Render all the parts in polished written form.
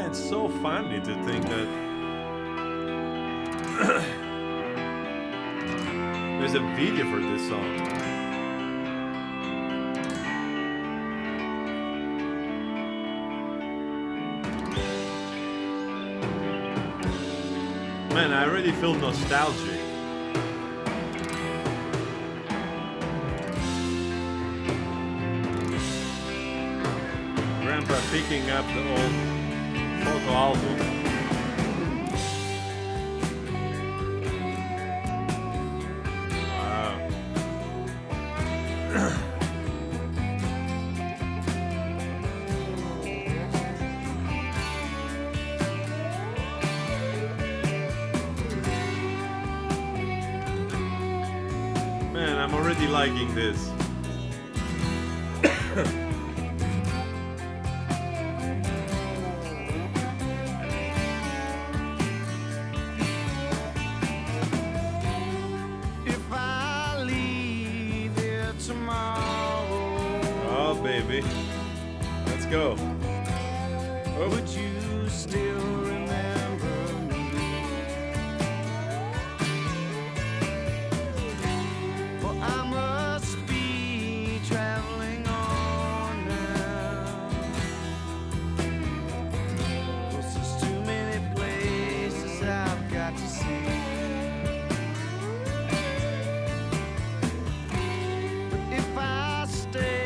Man, it's so funny to think that there's a video for this song. Man, I already feel nostalgic. Grandpa picking up the old photo album. Wow. Man, I'm already liking this. Baby, let's go. Oh. Would you still remember me? Well, I must be traveling on now. 'Cause there's too many places I've got to see. But if I stay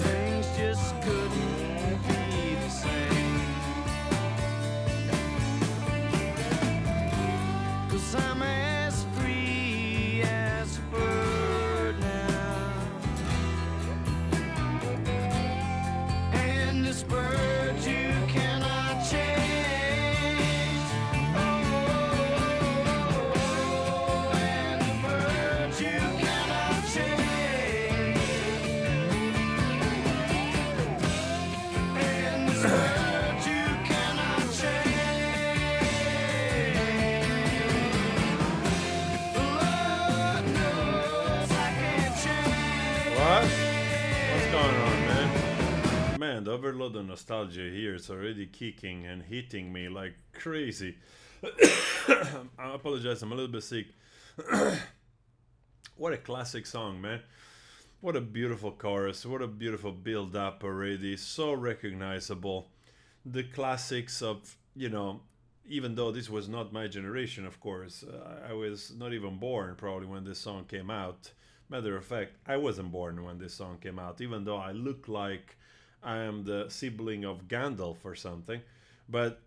things just couldn't be the same. 'Cause I'm as free as a bird now. And this bird you cannot change. Oh, and the bird you cannot change. What's going on, man? Man, the overload of nostalgia here is already kicking and hitting me like crazy. I apologize, I'm a little bit sick. What a classic song, man. What a beautiful chorus, what a beautiful build up already, so recognizable. The classics of, you know, even though this was not my generation, of course, I was not even born probably when this song came out. Matter of fact, I wasn't born when this song came out, even though I look like I am the sibling of Gandalf or something. But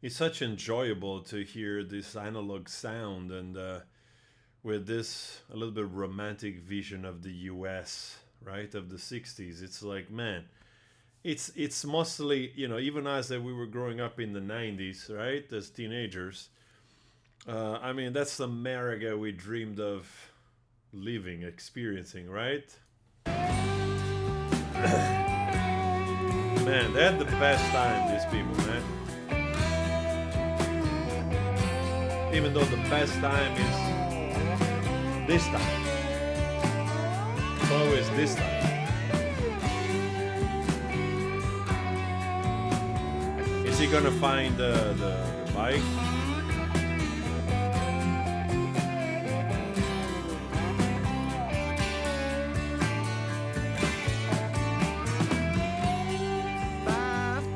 it's such enjoyable to hear this analog sound and with this a little bit romantic vision of the US, right, of the 60s. It's like, man, it's mostly, you know, even us that we were growing up in the 90s, right, as teenagers. I mean, that's the America we dreamed of living, experiencing, right? Man, they had the best time, these people, man. Even though the best time is this time. It's always this time. Is he gonna find the bike?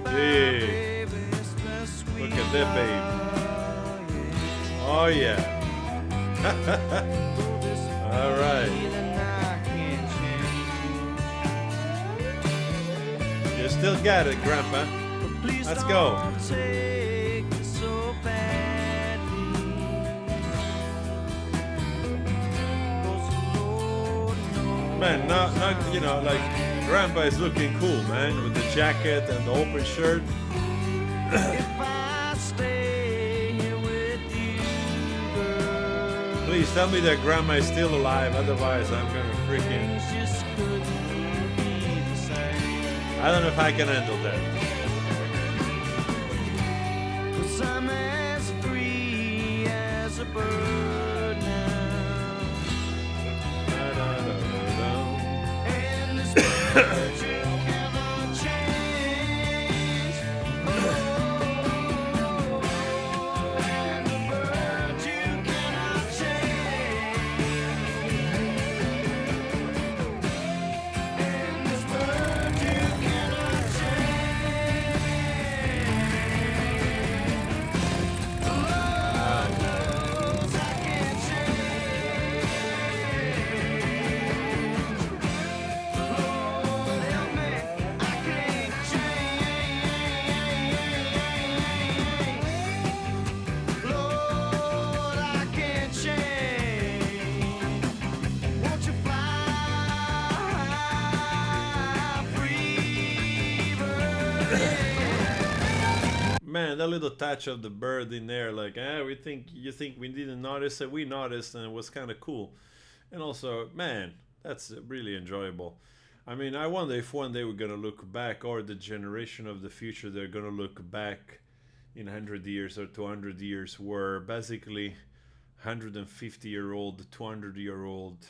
Hey, look at that babe. Oh yeah. All right. You still got it, Grandpa. Let's go. Man, not you know, like Grandpa is looking cool, man, with the jacket and the open shirt. Please tell me that Grandma is still alive, otherwise I'm gonna freaking... I don't know if I can handle that. 'Cause I'm as free as a bird now. man, that little touch of the bird in there, like, we think you think we didn't notice it, we noticed, and it was kind of cool. And also, man, that's really enjoyable. I mean, I wonder if one day we're gonna look back, or the generation of the future, they're gonna look back in 100 years or 200 years, where basically 150-year-old, 200-year-old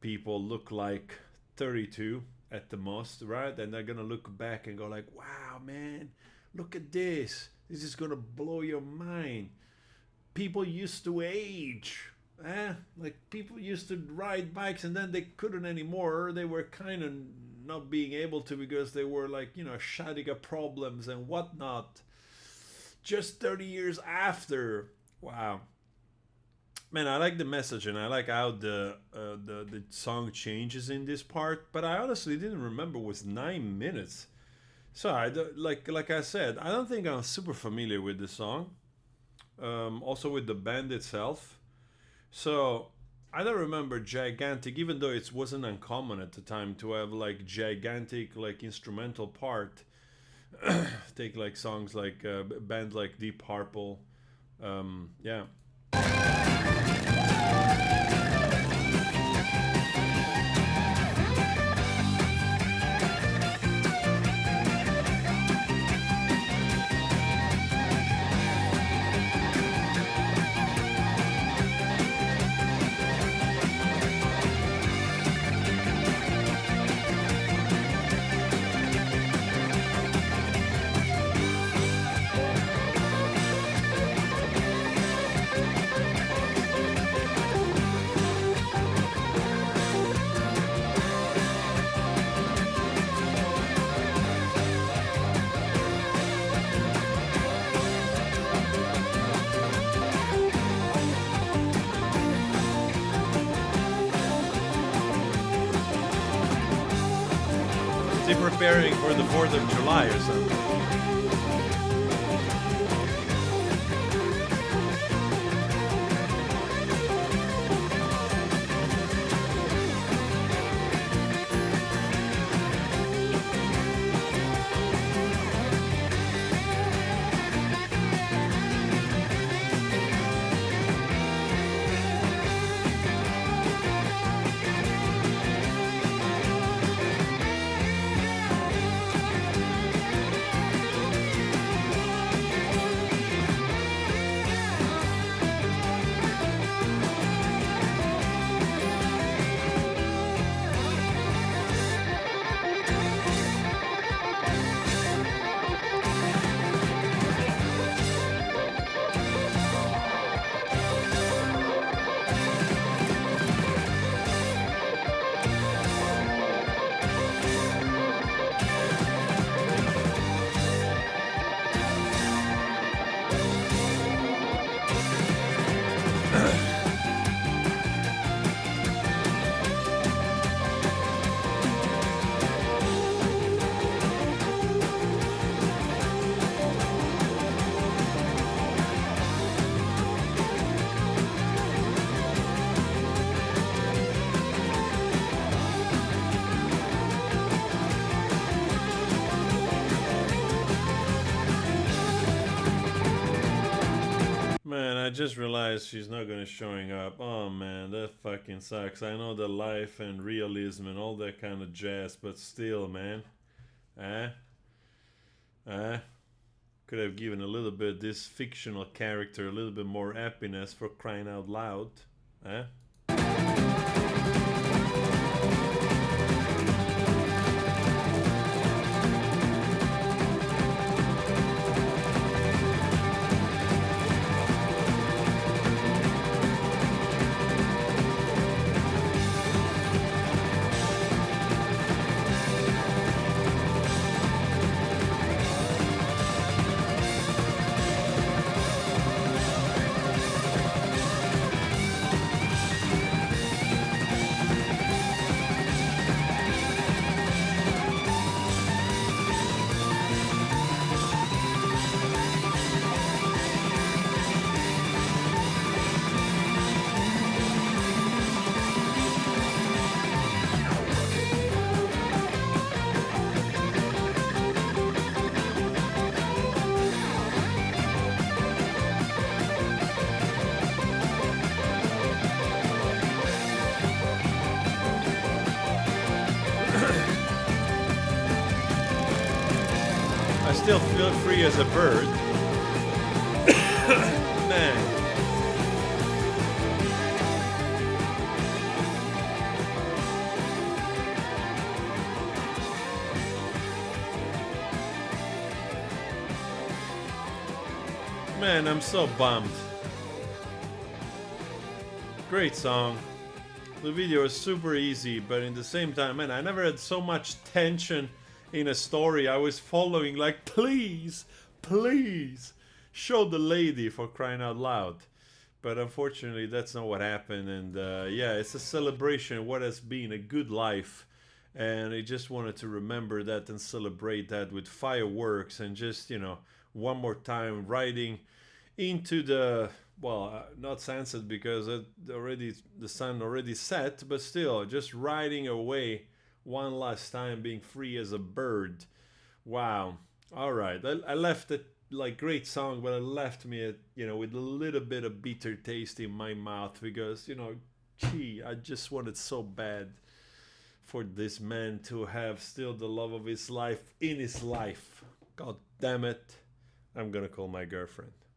people look like 32 at the most, right? And they're gonna look back and go like, wow, man, look at this. This is gonna blow your mind. People used to age. Like people used to ride bikes and then they couldn't anymore. They were kind of not being able to because they were like, sciatica problems and whatnot. Just 30 years after. Wow. Man, I like the message and I like how the song changes in this part. But I honestly didn't remember it was 9 minutes. So like I said, I don't think I'm super familiar with the song. Also with the band itself. So I don't remember gigantic, even though it wasn't uncommon at the time to have like gigantic like instrumental part. Take like songs like bands like Deep Purple. Yeah. Is he preparing for the 4th of July or something? Man, I just realized she's not gonna showing up. Oh man, that fucking sucks. I know the life and realism and all that kind of jazz, but still, man. Eh? Eh? Could have given a little bit this fictional character a little bit more happiness, for crying out loud. Eh? still feel free as a bird. Man. Man, I'm so bummed. Great song. The video is super easy, but in the same time, man, I never had so much tension in a story. I was following like, please, please, show the lady, for crying out loud. But unfortunately, that's not what happened. And yeah, it's a celebration of what has been a good life. And I just wanted to remember that and celebrate that with fireworks and just, you know, one more time riding into the, well, not sunset because already the sun already set, but still just riding away one last time, being free as a bird. Wow. All right, I left it like great song, but it left me, you know, with a little bit of bitter taste in my mouth because, you know, gee, I just wanted so bad for this man to have still the love of his life in his life. God damn it. I'm gonna call my girlfriend.